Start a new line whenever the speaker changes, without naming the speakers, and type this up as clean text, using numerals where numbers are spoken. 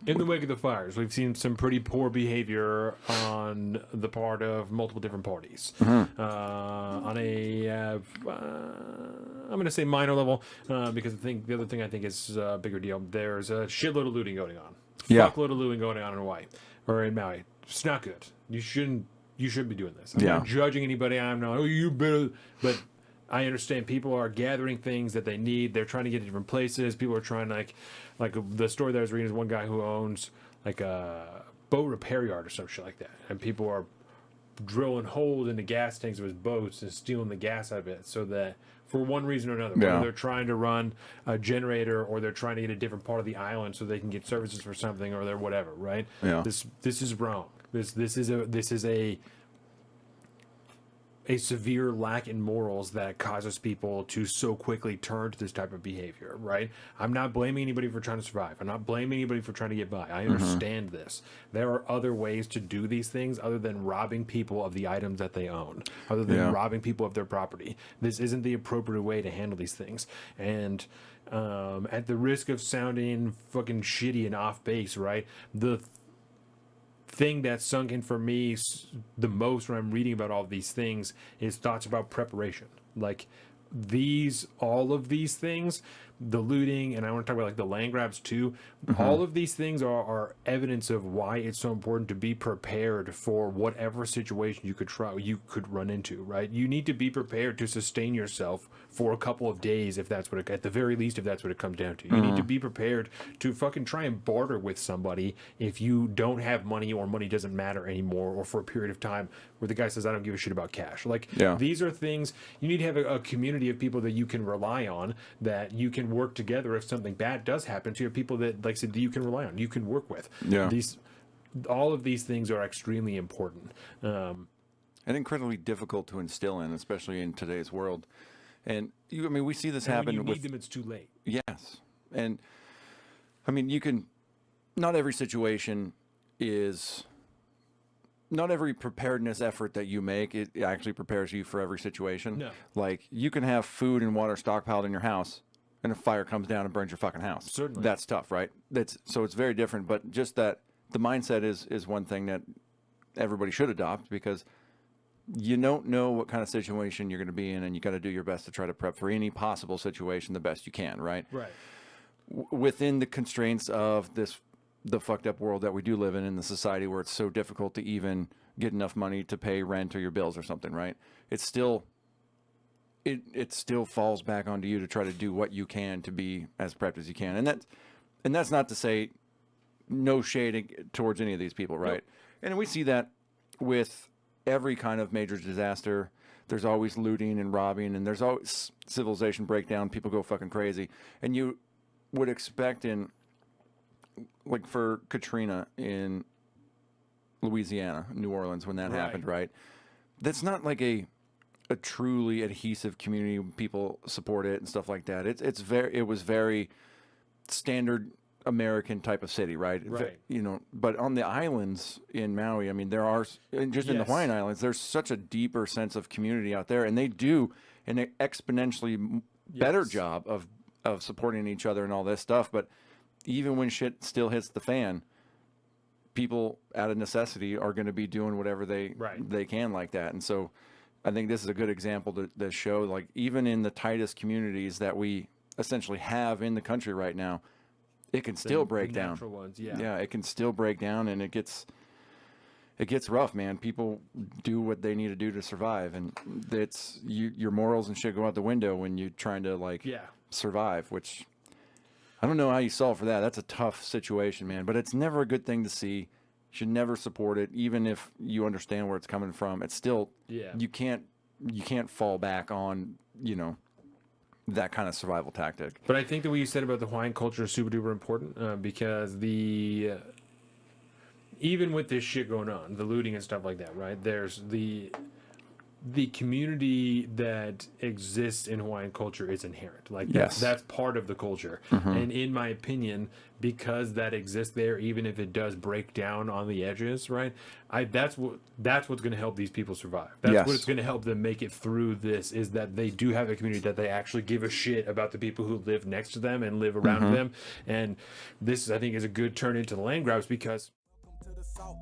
In the wake of the fires, we've seen some pretty poor behavior on the part of multiple different parties. On a, I'm going to say minor level, because the other thing I think is a bigger deal. There's a shitload of looting going on.
Yeah.
Fuckload of looting going on in Hawaii or in Maui. It's not good. You shouldn't be doing this. I'm
Yeah.
not judging anybody. I'm not. Oh, you better. But I understand people are gathering things that they need. They're trying to get to different places. People are trying like the story that I was reading is one guy who owns like a boat repair yard or some shit like that, and people are drilling holes in the gas tanks of his boats and stealing the gas out of it, so that for one reason or another, whether they're trying to run a generator or they're trying to get a different part of the island so they can get services for something or they're whatever, right?
Yeah.
This is wrong. This is a severe lack in morals that causes people to so quickly turn to this type of behavior, right? I'm not blaming anybody for trying to survive. I'm not blaming anybody for trying to get by. I understand this. There are other ways to do these things other than robbing people of the items that they own, other than robbing people of their property. This isn't the appropriate way to handle these things. And at the risk of sounding fucking shitty and off base, right? The thing that's sunk in for me the most when I'm reading about all of these things is thoughts about preparation. Like all of these things, the looting, and I want to talk about like the land grabs too. All of these things are evidence of why it's so important to be prepared for whatever situation you could run into, right? You need to be prepared to sustain yourself for a couple of days if that's what at the very least, if that's what it comes down to. You need to be prepared to fucking try and barter with somebody if you don't have money or money doesn't matter anymore, or for a period of time where the guy says, I don't give a shit about cash. Like these are things you need to have a community of people that you can rely on, that you can work together if something bad does happen to. Your people that, like I said, you can rely on, you can work with. All of these things are extremely important,
and incredibly difficult to instill in, especially in today's world. And we see this happen.
When you
with
need them, it's too late.
Yes, and I mean, not every situation is. Not every preparedness effort that you make, it actually prepares you for every situation.
No.
Like, you can have food and water stockpiled in your house, and a fire comes down and burns your fucking house.
Certainly.
That's tough, right? So it's very different, but just that the mindset is one thing that everybody should adopt, because you don't know what kind of situation you're going to be in, and you got to do your best to try to prep for any possible situation the best you can, right?
Right.
Within the constraints of the fucked up world that we do live in the society where it's so difficult to even get enough money to pay rent or your bills or something, right? It's still, it still falls back onto you to try to do what you can to be as prepped as you can. And that's not to say no shading towards any of these people, right? Nope. And we see that with every kind of major disaster. There's always looting and robbing, and there's always civilization breakdown. People go fucking crazy. And you would expect like for Katrina in Louisiana, New Orleans, when that happened, right? That's not like a truly adhesive community. People support it and stuff like that. It was very standard American type of city, right?
Right.
But on the islands in Maui, I mean, there are, and just in the Hawaiian Islands, there's such a deeper sense of community out there, and they do an exponentially better job of supporting each other and all this stuff. But even when shit still hits the fan, people out of necessity are going to be doing whatever they can like that. And so I think this is a good example to show, like, even in the tightest communities that we essentially have in the country right now, it can still break down.
Natural ones,
it can still break down, and it gets rough, man. People do what they need to do to survive, and your morals and shit go out the window when you're trying to survive, which I don't know how you solve for that. That's a tough situation, man. But it's never a good thing to see. You should never support it, even if you understand where it's coming from. It's still you can't fall back on that kind of survival tactic.
But I think that what you said about the Hawaiian culture is super duper important, because even with this shit going on, the looting and stuff like that, right? There's the community that exists in Hawaiian culture is inherent. Like
Yes.
that's part of the culture. And in my opinion, because that exists there, even if it does break down on the edges, right? That's what's going to help these people survive. That's
Yes.
what's going to help them make it through this, is that they do have a community, that they actually give a shit about the people who live next to them and live around them. And this, I think, is a good turn into the land grabs, because
To the south,